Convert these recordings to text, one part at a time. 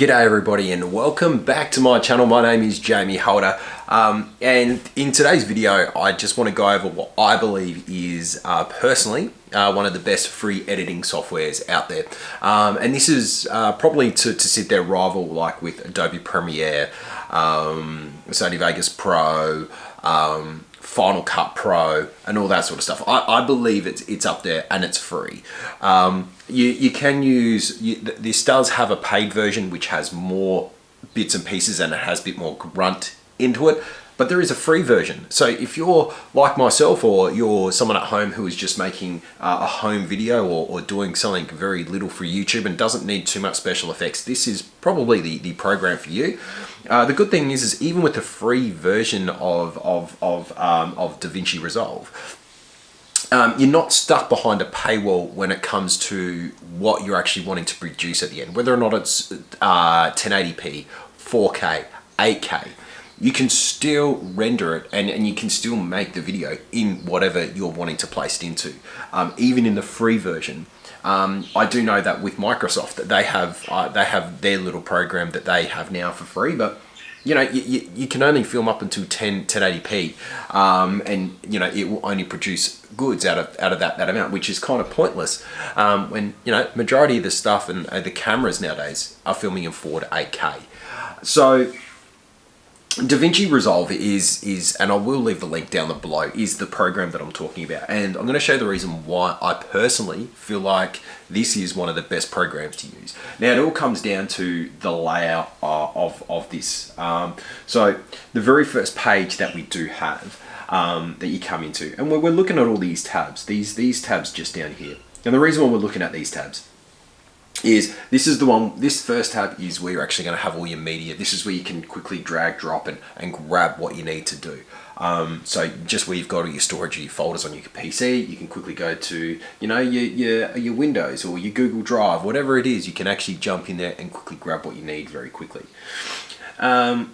G'day everybody and welcome back to my channel. My name is Jamie Holder and in today's video I just want to go over what I believe is personally one of the best free editing softwares out there, and this is probably to sit there rival like with Adobe Premiere, Sony Vegas Pro, Final Cut Pro and all that sort of stuff. I believe it's up there and it's free. You can use, this does have a paid version which has more bits and pieces and it has a bit more grunt into it, but there is a free version. So if you're like myself or you're someone at home who is just making a home video or doing something very little for YouTube and doesn't need too much special effects, this is probably the program for you. The good thing is even with the free version of DaVinci Resolve, you're not stuck behind a paywall when it comes to what you're actually wanting to produce at the end, whether or not it's 1080p, 4K, 8K. You can still render it and you can still make the video in whatever you're wanting to place it into, even in the free version. I do know that with Microsoft that they have their little program that they have now for free, but you know, you can only film up until 1080p, and you know it will only produce goods out of that amount, which is kind of pointless when you know majority of the stuff and the cameras nowadays are filming in 4 to 8K. So DaVinci Resolve is, and I will leave the link down below, is the program that I'm talking about. And I'm going to show you the reason why I personally feel like this is one of the best programs to use. Now, it all comes down to the layout of this. So the very first page that we do have that you come into, and we're looking at all these tabs, these tabs just down here. And the reason why we're looking at these tabs is this is the one, this first tab is where you're actually going to have all your media. This is where you can quickly drag, drop and grab what you need to do. So just where you've got all your storage, your folders on your PC, you can quickly go to, you know, your Windows or your Google Drive, whatever it is, you can actually jump in there and quickly grab what you need very quickly. The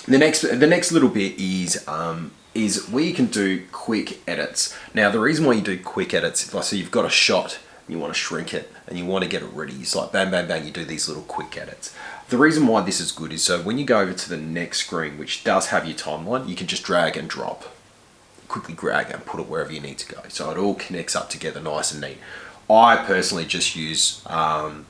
next little bit is where you can do quick edits. Now the reason why you do quick edits, so you've got a shot, you want to shrink it and you want to get it ready, it's like bang bang bang, you do these little quick edits. The reason why this is good is so when you go over to the next screen, which does have your timeline, you can just drag and drop, quickly drag and put it wherever you need to go, so it all connects up together nice and neat. I personally just use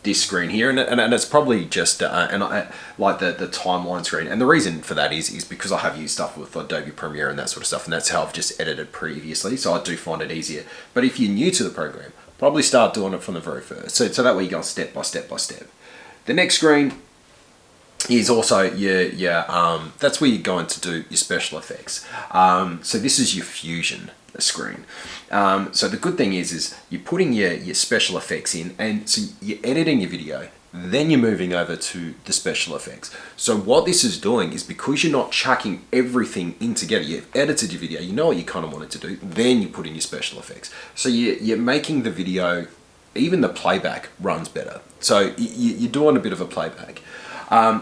this screen here, and it's probably just I like the timeline screen, and the reason for that is because I have used stuff with Adobe Premiere and that sort of stuff, and that's how I've just edited previously, so I do find it easier. But if you're new to the program, probably start doing it from the very first, so that way you go step by step by step. The next screen is also your that's where you're going to do your special effects. So this is your fusion screen. So the good thing is you're putting your special effects in, and so you're editing your video, then you're moving over to the special effects. So what this is doing is, because you're not chucking everything in together, you've edited your video, you know what you kind of wanted to do, then you put in your special effects. So you're making the video, even the playback runs better. So you're doing a bit of a playback.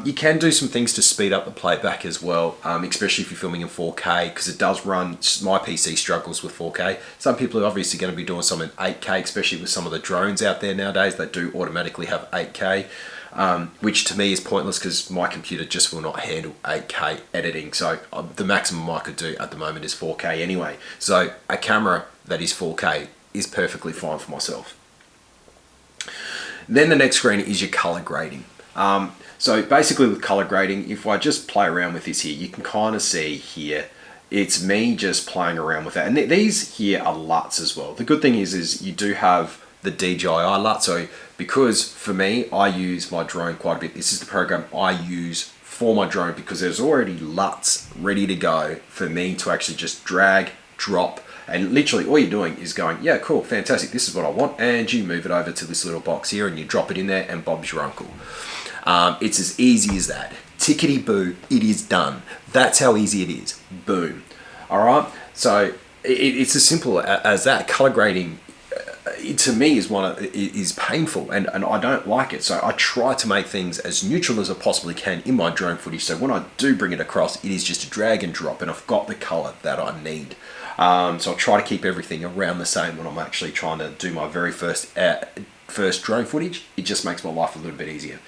You can do some things to speed up the playback as well, especially if you're filming in 4K, because it does run, my PC struggles with 4K. Some people are obviously going to be doing some in 8K, especially with some of the drones out there nowadays that do automatically have 8K, which to me is pointless because my computer just will not handle 8K editing. So the maximum I could do at the moment is 4K anyway. So a camera that is 4K is perfectly fine for myself. Then the next screen is your color grading. So basically with color grading, if I just play around with this here, you can kind of see here, it's me just playing around with that. And these here are LUTs as well. The good thing is you do have the DJI LUT. So because for me, I use my drone quite a bit. This is the program I use for my drone because there's already LUTs ready to go for me to actually just drag, drop, and literally all you're doing is going, yeah, cool, fantastic, this is what I want, and you move it over to this little box here and you drop it in there and Bob's your uncle. It's as easy as that. Tickety boo, it is done. That's how easy it is. Boom. All right. So it's as simple as that. Color grading, to me, is painful, and I don't like it. So I try to make things as neutral as I possibly can in my drone footage. So when I do bring it across, it is just a drag and drop, and I've got the color that I need. So I try to keep everything around the same when I'm actually trying to do my very first first drone footage, it just makes my life a little bit easier.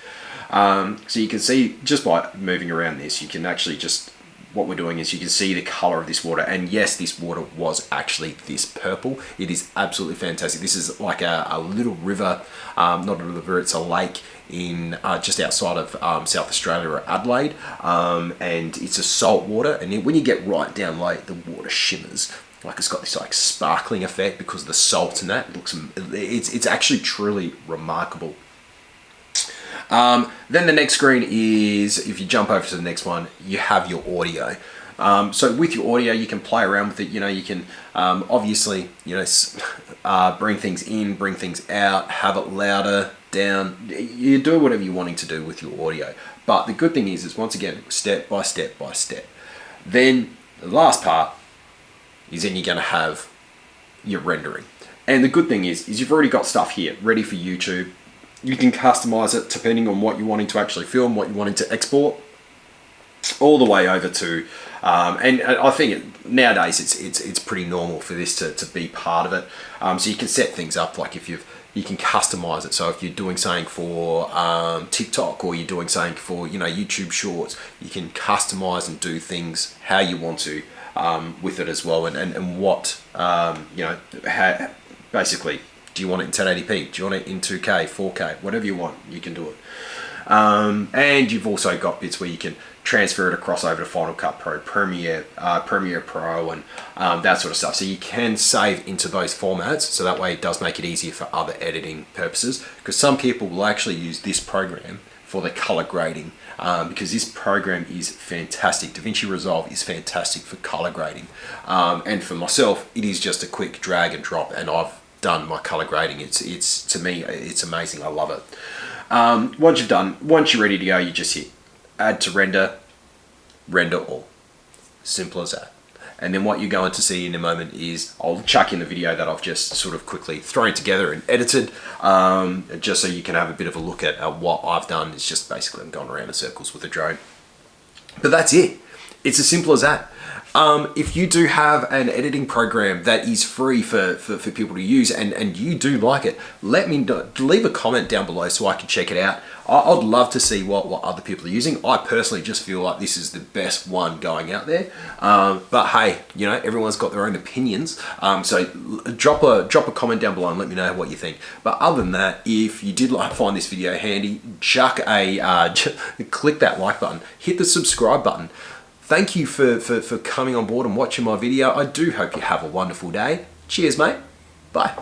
So you can see just by moving around this, you can actually just, what we're doing is you can see the color of this water. And yes, this water was actually this purple. It is absolutely fantastic. This is like a little river, not a river, it's a lake in just outside of South Australia or Adelaide. And it's a salt water. And when you get right down low, the water shimmers. Like it's got this like sparkling effect because of the salt and that. It's actually truly remarkable. Then the next screen is, if you jump over to the next one, you have your audio. So with your audio, you can play around with it. You know, you can obviously, you know, bring things in, bring things out, have it louder, down. You do whatever you're wanting to do with your audio. But the good thing is once again, step by step by step. Then the last part is then you're going to have your rendering. And the good thing is you've already got stuff here ready for YouTube. You can customize it depending on what you're wanting to actually film, what you're wanting to export, all the way over to, and I think nowadays it's pretty normal for this to be part of it. So you can set things up like you can customize it. So if you're doing something for TikTok or you're doing something for, you know, YouTube Shorts, you can customize and do things how you want to with it as well. And what, you know, how, basically, do you want it in 1080p? Do you want it in 2K, 4K? Whatever you want, you can do it. And you've also got bits where you can transfer it across over to Final Cut Pro, Premiere Pro, and that sort of stuff. So you can save into those formats, so that way it does make it easier for other editing purposes. Because some people will actually use this program for the color grading, because this program is fantastic. DaVinci Resolve is fantastic for color grading. And for myself, it is just a quick drag and drop, and I've done my color grading. It's to me, it's amazing. I love it. Once you're ready to go, you just hit add to render, render all. Simple as that. And then what you're going to see in a moment is I'll chuck in the video that I've just sort of quickly thrown together and edited, just so you can have a bit of a look at what I've done. It's just basically I'm going around in circles with a drone. But that's it. It's as simple as that. If you do have an editing program that is free for people to use and you do like it, let me know. Leave a comment down below so I can check it out. I'd love to see what other people are using. I personally just feel like this is the best one going out there. But hey, you know, everyone's got their own opinions. So drop a comment down below and let me know what you think. But other than that, if you did find this video handy, chuck click that like button, hit the subscribe button. Thank you for coming on board and watching my video. I do hope you have a wonderful day. Cheers, mate. Bye.